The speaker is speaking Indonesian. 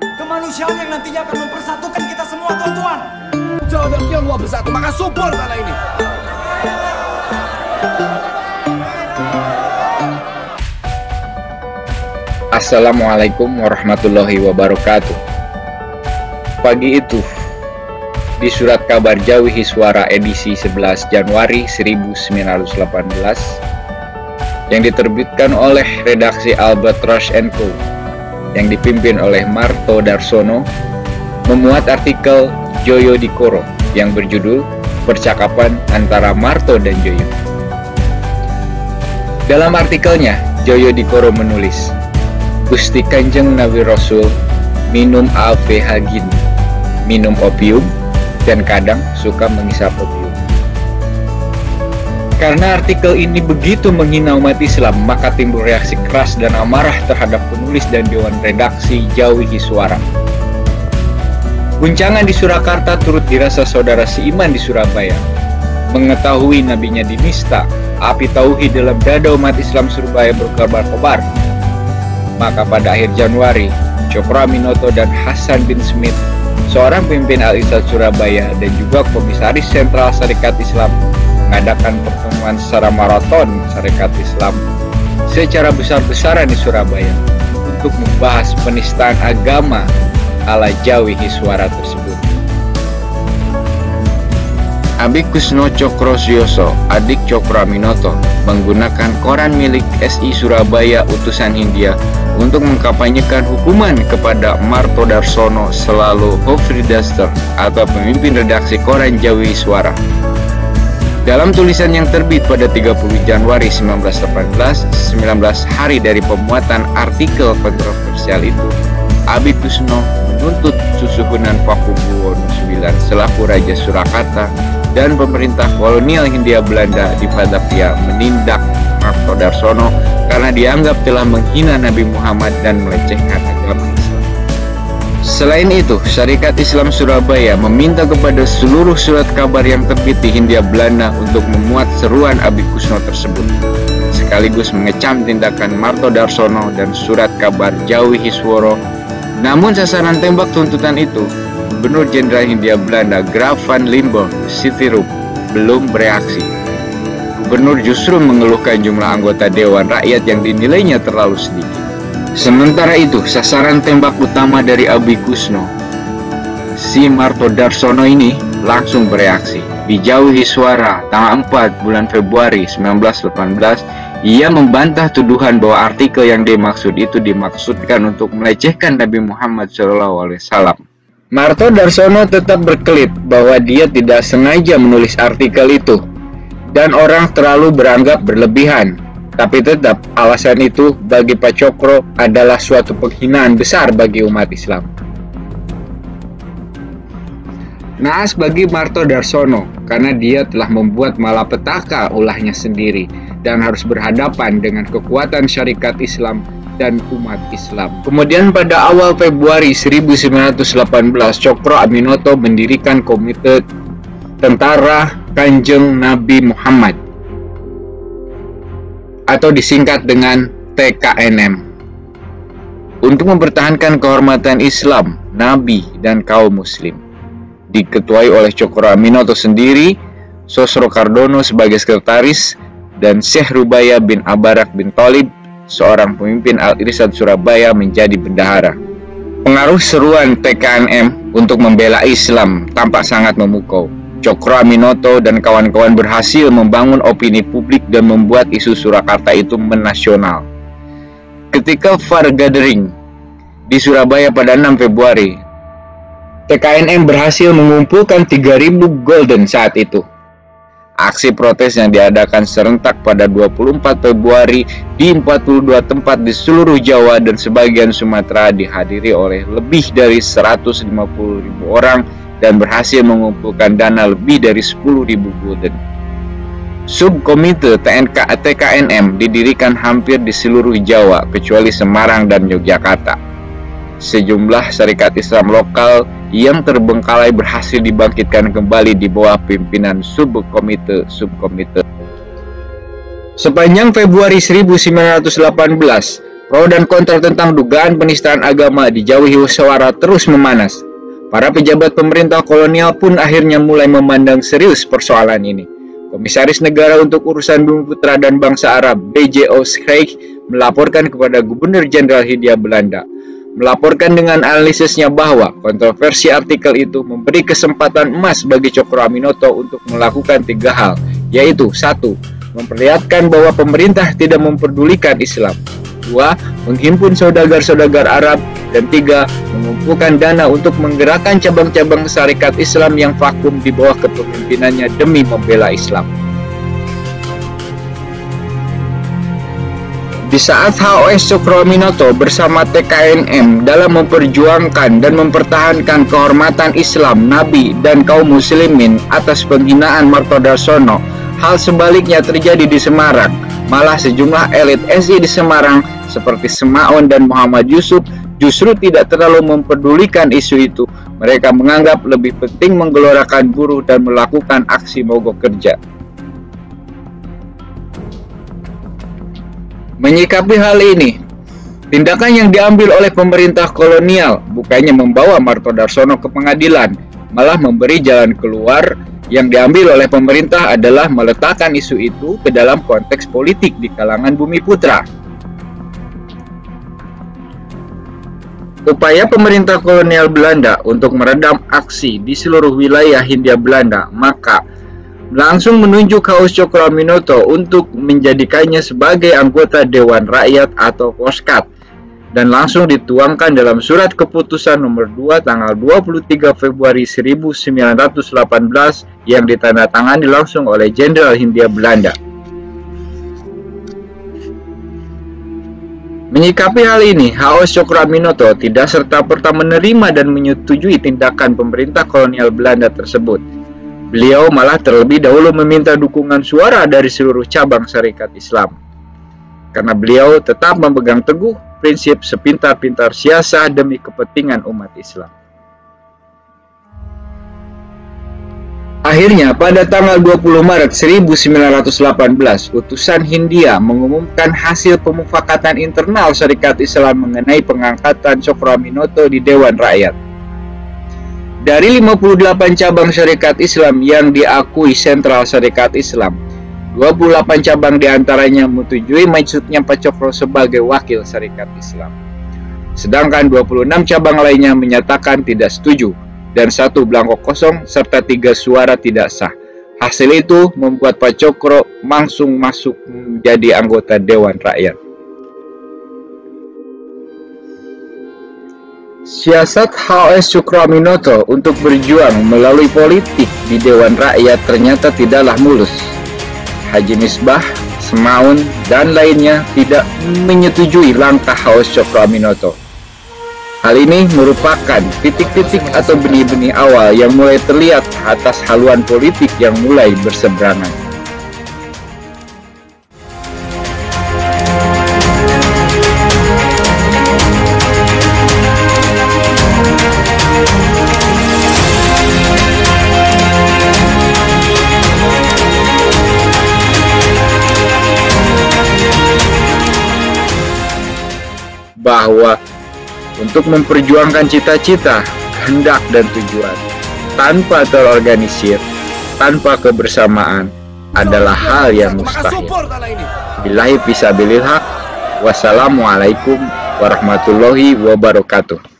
Kemanusiaan yang nantinya akan mempersatukan kita semua, tuan-tuan. Jauh dan Tionghoa bersatu, maka subur tanah ini. Assalamualaikum warahmatullahi wabarakatuh. Pagi itu, di surat kabar Jawi Hiswara edisi 11 Januari 1918 yang diterbitkan oleh redaksi Albatross & Co yang dipimpin oleh Marto Darsono, memuat artikel Joyo Dikoro yang berjudul Percakapan Antara Marto dan Joyo. Dalam artikelnya, Joyo Dikoro menulis, Gusti Kanjeng Nabi Rasul minum AVH gini, minum opium, dan kadang suka mengisap opium. Karena artikel ini begitu menghina umat Islam, maka timbul reaksi keras dan amarah terhadap penulis dan dewan redaksi Jawi Hiswara. Guncangan di Surakarta turut dirasa saudara seiman di Surabaya. Mengetahui nabinya dinista, api tauhid dalam dada umat Islam Surabaya berkobar-kobar. Maka pada akhir Januari, Cokroaminoto dan Hasan bin Smith, seorang pemimpin Al-Irsyad Surabaya dan juga komisaris sentral Sarekat Islam, mengadakan pertemuan secara maraton Sarekat Islam secara besar-besaran di Surabaya untuk membahas penistaan agama ala Jawi Hiswara tersebut. Abikusno Cokrosyoso, adik Cokroaminoto, menggunakan koran milik SI Surabaya Utusan Hindia untuk mengkampanyekan hukuman kepada Marto Darsono selalu Hofridaster atau pemimpin redaksi koran Jawi Hiswara. Dalam tulisan yang terbit pada 30 Januari 1918, 19 hari dari pemuatan artikel kontroversial itu, Abikusno menuntut Susuhunan Pakubuwono IX selaku Raja Surakarta dan pemerintah kolonial Hindia Belanda di Batavia menindak Marto Darsono karena dianggap telah menghina Nabi Muhammad dan melecehkan agama Islam. Selain itu, Sarekat Islam Surabaya meminta kepada seluruh surat kabar yang terbit di Hindia Belanda untuk memuat seruan Abikusno tersebut, sekaligus mengecam tindakan Marto Darsono dan surat kabar Jawi Hiswara. Namun sasaran tembak tuntutan itu, Gubernur Jenderal Hindia Belanda Graaf van Limburg Citigroup belum bereaksi. Gubernur justru mengeluhkan jumlah anggota Dewan Rakyat yang dinilainya terlalu sedikit. Sementara itu, sasaran tembak utama dari Abikusno, si Marto Darsono ini, langsung bereaksi. Di Jawi Hiswara, tanggal 4 bulan Februari 1918, ia membantah tuduhan bahwa artikel yang dimaksud itu dimaksudkan untuk melecehkan Nabi Muhammad SAW. Marto Darsono tetap berkelit bahwa dia tidak sengaja menulis artikel itu, dan orang terlalu beranggap berlebihan. Tapi tetap, alasan itu bagi Pak Cokro adalah suatu penghinaan besar bagi umat Islam. Naas bagi Marto Darsono, karena dia telah membuat malapetaka ulahnya sendiri dan harus berhadapan dengan kekuatan syarikat Islam dan umat Islam. Kemudian pada awal Februari 1918, Cokroaminoto mendirikan Komite Tentara Kanjeng Nabi Muhammad, atau disingkat dengan TKNM, untuk mempertahankan kehormatan Islam, Nabi, dan kaum Muslim. Diketuai oleh Cokroaminoto sendiri, Sosro Cardono sebagai sekretaris, dan Syekh Rubaya bin Abarak bin Tholib, seorang pemimpin Al-Irsyad Surabaya, menjadi bendahara. Pengaruh seruan TKNM untuk membela Islam tampak sangat memukau. Cokroaminoto dan kawan-kawan berhasil membangun opini publik dan membuat isu Surakarta itu menasional. Ketika Fargathering di Surabaya pada 6 Februari, TKNM berhasil mengumpulkan 3.000 gulden saat itu. Aksi protes yang diadakan serentak pada 24 Februari di 42 tempat di seluruh Jawa dan sebagian Sumatera dihadiri oleh lebih dari 150.000 orang dan berhasil mengumpulkan dana lebih dari 10.000 gulden. Subkomite TKNM didirikan hampir di seluruh Jawa kecuali Semarang dan Yogyakarta. Sejumlah syarikat Islam lokal yang terbengkalai berhasil dibangkitkan kembali di bawah pimpinan subkomite. Sepanjang Februari 1918, Pro dan kontra tentang dugaan penistaan agama di Jawa Hiuswara terus memanas. Para pejabat pemerintah kolonial pun akhirnya mulai memandang serius persoalan ini. Komisaris Negara untuk Urusan Bumi Putra dan Bangsa Arab, B.J.O. Schreich, melaporkan kepada Gubernur Jenderal Hindia Belanda. Melaporkan dengan analisisnya bahwa kontroversi artikel itu memberi kesempatan emas bagi Cokro Aminoto untuk melakukan 3 hal, yaitu 1. Memperlihatkan bahwa pemerintah tidak memperdulikan Islam, 2. Menghimpun saudagar-saudagar Arab, dan 3. Mengumpulkan dana untuk menggerakkan cabang-cabang syarikat Islam yang vakum di bawah kepemimpinannya demi membela Islam. Di saat HOS Cokro Aminoto bersama TKNM dalam memperjuangkan dan mempertahankan kehormatan Islam, Nabi, dan kaum muslimin atas penghinaan Martodarsono, hal sebaliknya terjadi di Semarang. Malah sejumlah elit SI di Semarang seperti Semaun dan Muhammad Yusuf justru tidak terlalu memperdulikan isu itu. Mereka menganggap lebih penting menggelorakan buruh dan melakukan aksi mogok kerja. Menyikapi hal ini, tindakan yang diambil oleh pemerintah kolonial bukannya membawa Martodarsono ke pengadilan, malah memberi jalan keluar. Yang diambil oleh pemerintah adalah meletakkan isu itu ke dalam konteks politik di kalangan Bumi Putra. Upaya pemerintah kolonial Belanda untuk meredam aksi di seluruh wilayah Hindia Belanda, maka langsung menunjuk HOS Cokro Aminoto untuk menjadikannya sebagai anggota Dewan Rakyat atau Poskat, dan langsung dituangkan dalam surat keputusan nomor 2 tanggal 23 Februari 1918 yang ditandatangani langsung oleh Jenderal Hindia Belanda. Menyikapi hal ini, HOS Cokro Aminoto tidak serta-merta menerima dan menyetujui tindakan pemerintah kolonial Belanda tersebut. Beliau malah terlebih dahulu meminta dukungan suara dari seluruh cabang syarikat Islam, karena beliau tetap memegang teguh prinsip sepintar-pintar siasah demi kepentingan umat Islam. Akhirnya, pada tanggal 20 Maret 1918, utusan Hindia mengumumkan hasil pemufakatan internal syarikat Islam mengenai pengangkatan Cokro Aminoto di Dewan Rakyat. Dari 58 cabang syarikat Islam yang diakui sentral syarikat Islam, 28 cabang diantaranya menyetujui majunya Pak Cokro sebagai wakil syarikat Islam. Sedangkan 26 cabang lainnya menyatakan tidak setuju, dan 1 belangko kosong serta 3 suara tidak sah. Hasil itu membuat Pak Cokro langsung masuk menjadi anggota Dewan Rakyat. Siasat HOS Cokro Aminoto untuk berjuang melalui politik di Dewan Rakyat ternyata tidaklah mulus. Haji Misbah, Semaun, dan lainnya tidak menyetujui langkah HOS Cokro Aminoto. Hal ini merupakan titik-titik atau benih-benih awal yang mulai terlihat atas haluan politik yang mulai berseberangan. Bahwa untuk memperjuangkan cita-cita, kehendak, dan tujuan tanpa terorganisir, tanpa kebersamaan adalah hal yang mustahil. Billahi fisabilillah. Wassalamualaikum warahmatullahi wabarakatuh.